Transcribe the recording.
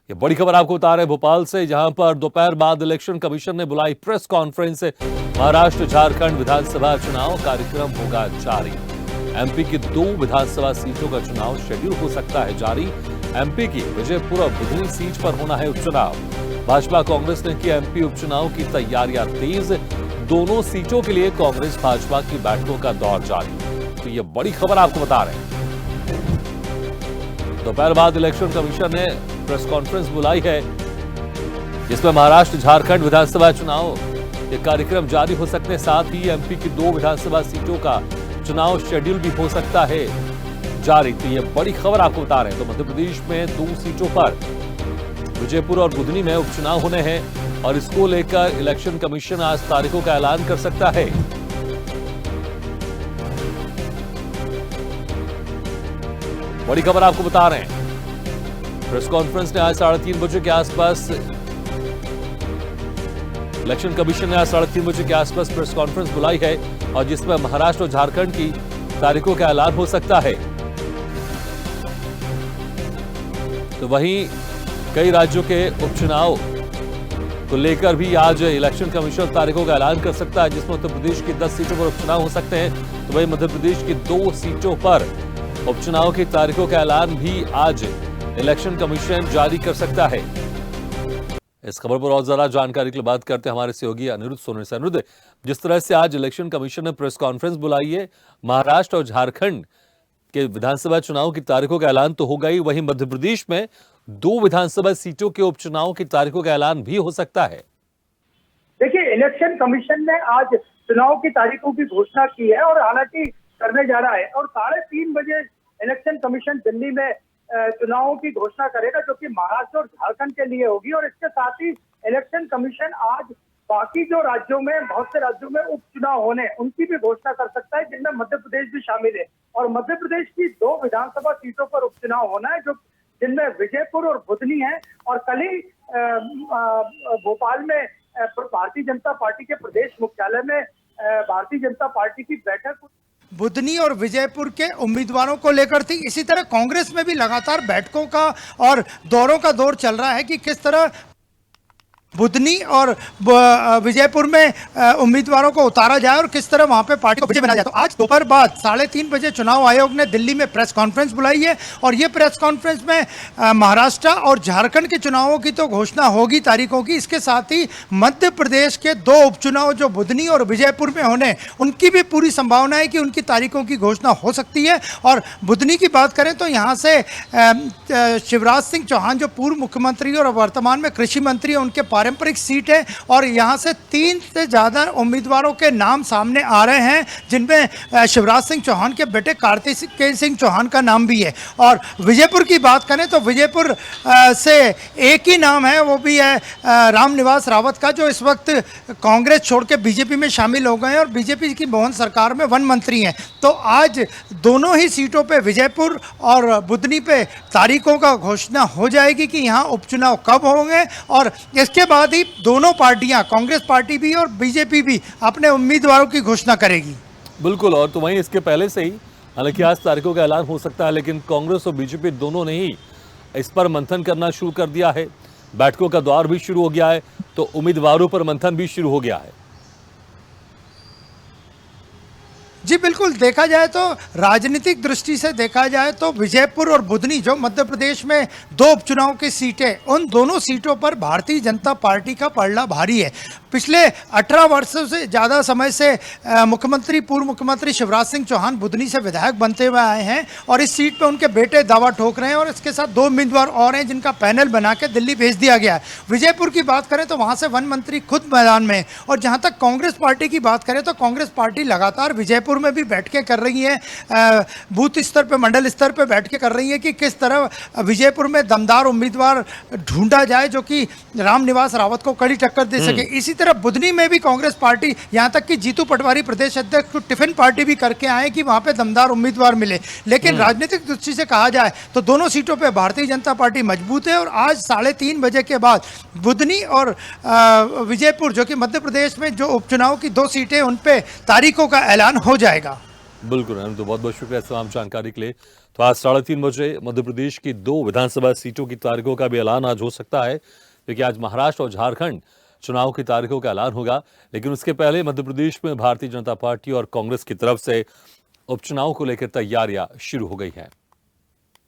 ये बड़ी खबर आपको बता रहे हैं भोपाल से, जहां पर दोपहर बाद इलेक्शन कमीशन ने बुलाई प्रेस कॉन्फ्रेंस। महाराष्ट्र झारखंड विधानसभा चुनाव कार्यक्रम होगा जारी। एमपी की 2 विधानसभा सीटों का चुनाव शेड्यूल हो सकता है जारी। एमपी की विजयपुर और बुधनी सीट पर होना है उपचुनाव। भाजपा कांग्रेस ने की एमपी उपचुनाव की तैयारियां तेज। दोनों सीटों के लिए कांग्रेस भाजपा की बैठकों का दौर जारी। तो ये बड़ी खबर आपको बता रहे हैं। दोपहर बाद इलेक्शन कमीशन ने प्रेस कॉन्फ्रेंस बुलाई है, जिसमें महाराष्ट्र झारखंड विधानसभा चुनाव के कार्यक्रम जारी हो सकते हैं। साथ ही एमपी की 2 विधानसभा सीटों का चुनाव शेड्यूल भी हो सकता है जारी। तो ये बड़ी खबर आपको बता रहे हैं। तो मध्य प्रदेश में 2 सीटों पर विजयपुर और बुधनी में उपचुनाव होने हैं और इसको लेकर इलेक्शन कमीशन आज तारीखों का ऐलान कर सकता है। बड़ी खबर आपको बता रहे हैं। प्रेस कॉन्फ्रेंस ने आज 3:30 बजे के आसपास इलेक्शन कमीशन ने आज 3:30 बजे के आसपास प्रेस कॉन्फ्रेंस बुलाई है और जिसमें महाराष्ट्र और झारखंड की तारीखों का ऐलान हो सकता है। तो वहीं कई राज्यों के उपचुनाव को लेकर भी आज इलेक्शन कमीशन तारीखों का ऐलान कर सकता है, जिसमें उत्तर प्रदेश की 10 सीटों पर उपचुनाव हो सकते हैं। तो वहीं मध्य प्रदेश की 2 सीटों पर उपचुनाव की तारीखों का ऐलान भी आज इलेक्शन कमीशन जारी कर सकता है। इस खबर पर और ज्यादा जानकारी के लिए बात करते हैं हमारे सहयोगी अनिरुद्ध सोनी से। अनिरुद्ध, जिस तरह से आज इलेक्शन कमीशन ने प्रेस कॉन्फ्रेंस बुलाई है, महाराष्ट्र और झारखंड के विधानसभा चुनाव की तारीखों का ऐलान तो हो गई, वहीं मध्य प्रदेश में 2 विधानसभा सीटों के उपचुनाव की तारीखों का ऐलान भी हो सकता है। देखिए, इलेक्शन कमीशन ने आज चुनाव की तारीखों की घोषणा की है और हालांकि करने जा रहा है और 3:30 बजे इलेक्शन कमीशन दिल्ली में चुनावों की घोषणा करेगा, जो कि महाराष्ट्र और झारखंड के लिए होगी। और इसके साथ ही इलेक्शन कमीशन आज बाकी जो राज्यों में, बहुत से राज्यों में उपचुनाव होने, उनकी भी घोषणा कर सकता है, जिनमें मध्य प्रदेश भी शामिल है। और मध्य प्रदेश की 2 विधानसभा सीटों पर उपचुनाव होना है, जो जिनमें विजयपुर और बुधनी है। और कल ही भोपाल में भारतीय जनता पार्टी के प्रदेश मुख्यालय में भारतीय जनता पार्टी की बैठक बुधनी और विजयपुर के उम्मीदवारों को लेकर थी। इसी तरह कांग्रेस में भी लगातार बैठकों का और दौरों का दौर चल रहा है कि किस तरह बुधनी और विजयपुर में उम्मीदवारों को उतारा जाए और किस तरह वहां पे पार्टी को विजय बनाया जाए। तो आज दोपहर बाद 3:30 बजे चुनाव आयोग ने दिल्ली में प्रेस कॉन्फ्रेंस बुलाई है और ये प्रेस कॉन्फ्रेंस में महाराष्ट्र और झारखंड के चुनावों की तो घोषणा होगी तारीखों की। इसके साथ ही मध्य प्रदेश के 2 उपचुनाव जो बुधनी और विजयपुर में होने, उनकी भी पूरी संभावना है कि उनकी तारीखों की घोषणा हो सकती है। और बुधनी की बात करें तो यहाँ से शिवराज सिंह चौहान जो पूर्व मुख्यमंत्री और वर्तमान में कृषि मंत्री है, उनके पारंपरिक सीट है और यहां से 3 से ज्यादा उम्मीदवारों के नाम सामने आ रहे हैं, जिनमें शिवराज सिंह चौहान के बेटे कार्तिकेय सिंह चौहान का नाम भी है। और विजयपुर की बात करें तो विजयपुर से एक ही नाम है, वो भी है रामनिवास रावत का, जो इस वक्त कांग्रेस छोड़ के बीजेपी में शामिल हो गए हैं और बीजेपी की मोहन सरकार में वन मंत्री हैं। तो आज दोनों ही सीटों पे, विजयपुर और बुधनी पे, तारीखों का घोषणा हो जाएगी कि यहाँ उपचुनाव कब होंगे। और इसके बाद ही दोनों पार्टियां, कांग्रेस पार्टी भी और बीजेपी भी, अपने उम्मीदवारों की घोषणा करेगी। बिल्कुल, और तो वहीं इसके पहले से ही हालांकि आज तारीखों का ऐलान हो सकता है, लेकिन कांग्रेस और बीजेपी दोनों ने ही इस पर मंथन करना शुरू कर दिया है। बैठकों का दौर भी शुरू हो गया है, तो उम्मीदवारों पर मंथन भी शुरू हो गया है। जी बिल्कुल, देखा जाए तो राजनीतिक दृष्टि से देखा जाए तो विजयपुर और बुधनी जो मध्य प्रदेश में 2 उपचुनाव की सीटें, उन दोनों सीटों पर भारतीय जनता पार्टी का पलड़ा भारी है। पिछले 18 वर्षों से ज़्यादा समय से पूर्व मुख्यमंत्री शिवराज सिंह चौहान बुधनी से विधायक बनते हुए आए हैं और इस सीट पर उनके बेटे दावा ठोक रहे हैं और इसके साथ 2 उम्मीदवार और हैं, जिनका पैनल बना के दिल्ली भेज दिया गया है। विजयपुर की बात करें तो वहाँ से वन मंत्री खुद मैदान में। और जहाँ तक कांग्रेस पार्टी की बात करें तो कांग्रेस पार्टी लगातार विजयपुर में भी बैठकें कर रही है, बूथ स्तर पे, मंडल स्तर पे बैठकें कर रही है कि किस तरह विजयपुर में दमदार उम्मीदवार ढूंढा जाए जो कि रामनिवास रावत को कड़ी टक्कर दे सके। इसी तरह बुधनी में भी कांग्रेस पार्टी, यहां तक कि जीतू पटवारी प्रदेश अध्यक्ष को टिफिन पार्टी भी करके आए कि वहां पे दमदार उम्मीदवार मिले। लेकिन राजनीतिक दृष्टि से कहा जाए तो दोनों सीटों पे भारतीय जनता पार्टी मजबूत है और आज 3:30 बजे के बाद बुधनी और विजयपुर जो कि मध्य प्रदेश में जो उपचुनाव की 2 सीटें, उन पे तारीखों का ऐलान हो जाएगा। बिल्कुल अनंत, तो बहुत बहुत शुक्रिया इस तमाम जानकारी के लिए। तो आज 3:30 बजे मध्य प्रदेश की 2 विधानसभा सीटों की तारीखों का भी ऐलान आज हो सकता है, क्योंकि आज महाराष्ट्र और झारखंड चुनाव की तारीखों का ऐलान होगा। लेकिन उसके पहले मध्य प्रदेश में भारतीय जनता पार्टी और कांग्रेस की तरफ से उपचुनाव को लेकर तैयारियां शुरू हो गई हैं।